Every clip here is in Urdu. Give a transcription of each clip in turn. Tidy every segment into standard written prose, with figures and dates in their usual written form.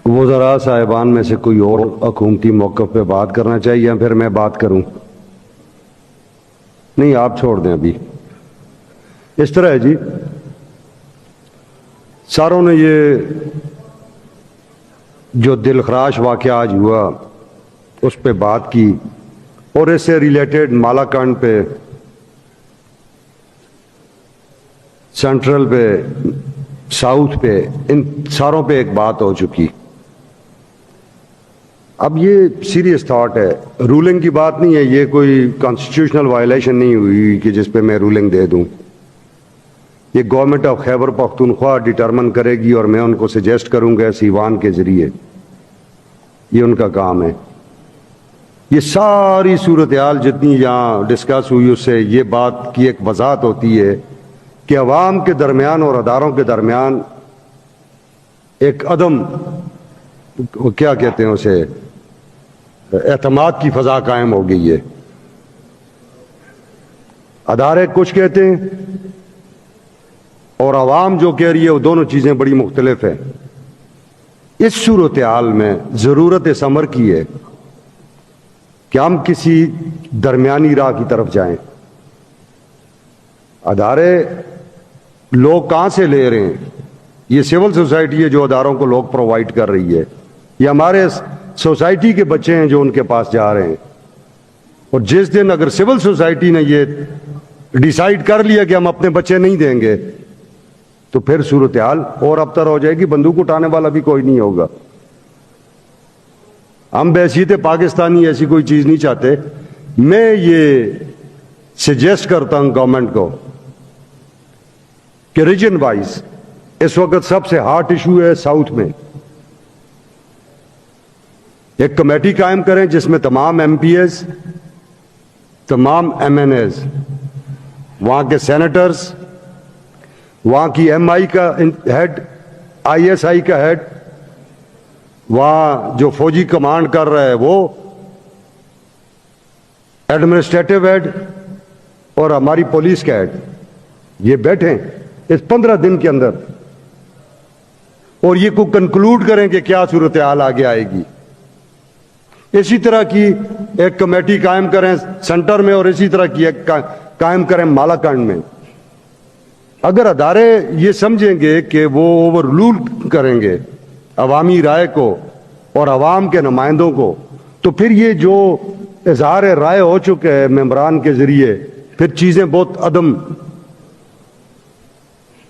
وزراء صاحبان میں سے کوئی اور حکومتی موقف پہ بات کرنا چاہیے یا پھر میں بات کروں؟ نہیں، آپ چھوڑ دیں ابھی. اس طرح ہے جی، ساروں نے یہ جو دلخراش واقعہ آج ہوا اس پہ بات کی، اور اس سے ریلیٹڈ مالاکنڈ پہ، سینٹرل پہ، ساؤتھ پہ، ان ساروں پہ ایک بات ہو چکی. اب یہ سیریس تھاٹ ہے، رولنگ کی بات نہیں ہے، یہ کوئی کانسٹیٹیوشنل وائلیشن نہیں ہوئی کہ جس پہ میں رولنگ دے دوں. یہ government of Khyber Pakhtunkhwa determine کرے گی، اور میں ان کو سجیسٹ کروں گا ایوان کے ذریعے، یہ ان کا کام ہے. یہ ساری صورتحال جتنی یہاں ڈسکس ہوئی اس سے یہ بات کی ایک وضاحت ہوتی ہے کہ عوام کے درمیان اور اداروں کے درمیان ایک عدم، کیا کہتے ہیں اسے، اعتماد کی فضا قائم ہو گئی ہے. ادارے کچھ کہتے ہیں اور عوام جو کہہ رہی ہے، وہ دونوں چیزیں بڑی مختلف ہیں. اس صورتحال میں ضرورت اس امر کی ہے کہ ہم کسی درمیانی راہ کی طرف جائیں. ادارے لوگ کہاں سے لے رہے ہیں؟ یہ سول سوسائٹی ہے جو اداروں کو لوگ پرووائڈ کر رہی ہے. یہ ہمارے سوسائٹی کے بچے ہیں جو ان کے پاس جا رہے ہیں. اور جس دن اگر سول سوسائٹی نے یہ ڈیسائیڈ کر لیا کہ ہم اپنے بچے نہیں دیں گے، تو پھر صورتحال اور ابتر ہو جائے گی. بندوق اٹھانے والا بھی کوئی نہیں ہوگا. ہم بحیثیت پاکستانی ایسی کوئی چیز نہیں چاہتے. میں یہ سجیسٹ کرتا ہوں گورنمنٹ کو کہ ریجن وائز اس وقت سب سے ہارٹ ایشو ہے ساؤتھ میں. ایک کمیٹی قائم کریں جس میں تمام ایم پی ایز، تمام ایم این ایز، وہاں کے سینیٹرز، وہاں کی ایم آئی کا ہیڈ، آئی ایس آئی کا ہیڈ، وہاں جو فوجی کمانڈ کر رہا ہے وہ ایڈمنسٹریٹو ہیڈ، اور ہماری پولیس کا ہیڈ، یہ بیٹھیں اس 15 دن کے اندر اور یہ کو کنکلوڈ کریں کہ کیا صورتحال آگے آئے گی. اسی طرح کی ایک کمیٹی قائم کریں سینٹر میں، اور اسی طرح کی ایک قائم کریں مالاکنڈ میں. اگر ادارے یہ سمجھیں گے کہ وہ اوور رول کریں گے عوامی رائے کو اور عوام کے نمائندوں کو، تو پھر یہ جو اظہار رائے ہو چکا ہے ممبران کے ذریعے، پھر چیزیں بہت عدم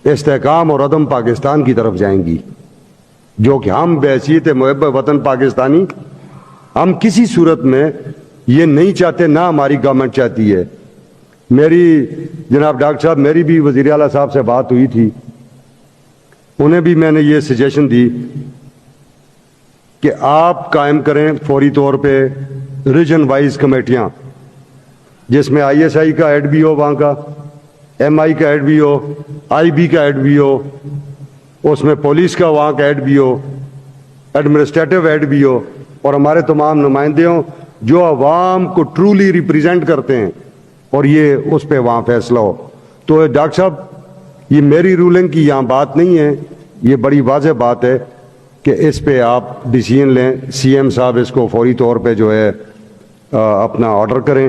استحکام اور عدم پاکستان کی طرف جائیں گی، جو کہ ہم بحیثیت محب وطن پاکستانی ہم کسی صورت میں یہ نہیں چاہتے، نہ ہماری گورنمنٹ چاہتی ہے. میری جناب ڈاکٹر صاحب، میری بھی وزیر اعلیٰ صاحب سے بات ہوئی تھی، انہیں بھی میں نے یہ سجیشن دی کہ آپ قائم کریں فوری طور پہ ریجن وائز کمیٹیاں، جس میں آئی ایس آئی کا ہیڈ بھی ہو، وہاں کا ایم آئی کا ہیڈ بھی ہو، آئی بی کا ہیڈ بھی ہو، اس میں پولیس کا وہاں کا ہیڈ بھی ہو، ایڈمنسٹریٹو ہیڈ بھی ہو، اور ہمارے تمام نمائندے ہوں جو عوام کو ٹرولی ریپریزنٹ کرتے ہیں، اور یہ اس پہ وہاں فیصلہ ہو. تو ڈاکٹر صاحب، یہ میری رولنگ کی یہاں بات نہیں ہے، یہ بڑی واضح بات ہے کہ اس پہ آپ ڈیسیژن لیں. سی ایم صاحب اس کو فوری طور پہ جو ہے اپنا آرڈر کریں،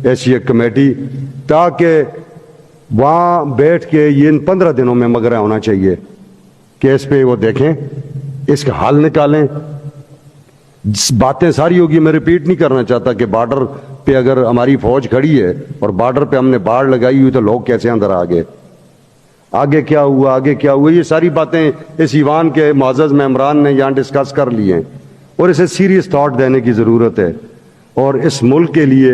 ایسی ایک کمیٹی، تاکہ وہاں بیٹھ کے یہ ان 15 دنوں میں مگر ہونا چاہیے کہ اس پہ وہ دیکھیں، اس کا حل نکالیں. باتیں ساری ہوگی، میں ریپیٹ نہیں کرنا چاہتا کہ بارڈر پہ اگر ہماری فوج کھڑی ہے اور بارڈر پہ ہم نے باڑ لگائی ہوئی تو لوگ کیسے اندر آ گئے، آگے کیا ہوا، آگے کیا ہوا، یہ ساری باتیں اس ایوان کے معزز ممبران نے یہاں ڈسکس کر لی ہیں، اور اسے سیریس تھاٹ دینے کی ضرورت ہے. اور اس ملک کے لیے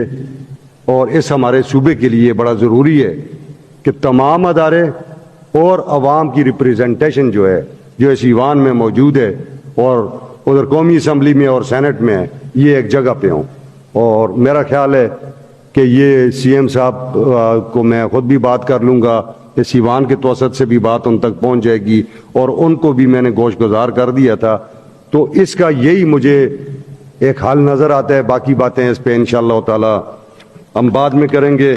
اور اس ہمارے صوبے کے لیے بڑا ضروری ہے کہ تمام ادارے اور عوام کی ریپریزنٹیشن جو ہے، جو اس ایوان میں موجود ہے اور ادھر قومی اسمبلی میں اور سینٹ میں ہے، یہ ایک جگہ پہ ہوں. اور میرا خیال ہے کہ یہ سی ایم صاحب کو میں خود بھی بات کر لوں گا، اس ایوان کے توسط سے بھی بات ان تک پہنچ جائے گی، اور ان کو بھی میں نے گوش گزار کر دیا تھا. تو اس کا یہی مجھے ایک حل نظر آتا ہے. باقی باتیں اس پہ انشاءاللہ تعالی ہم بعد میں کریں گے.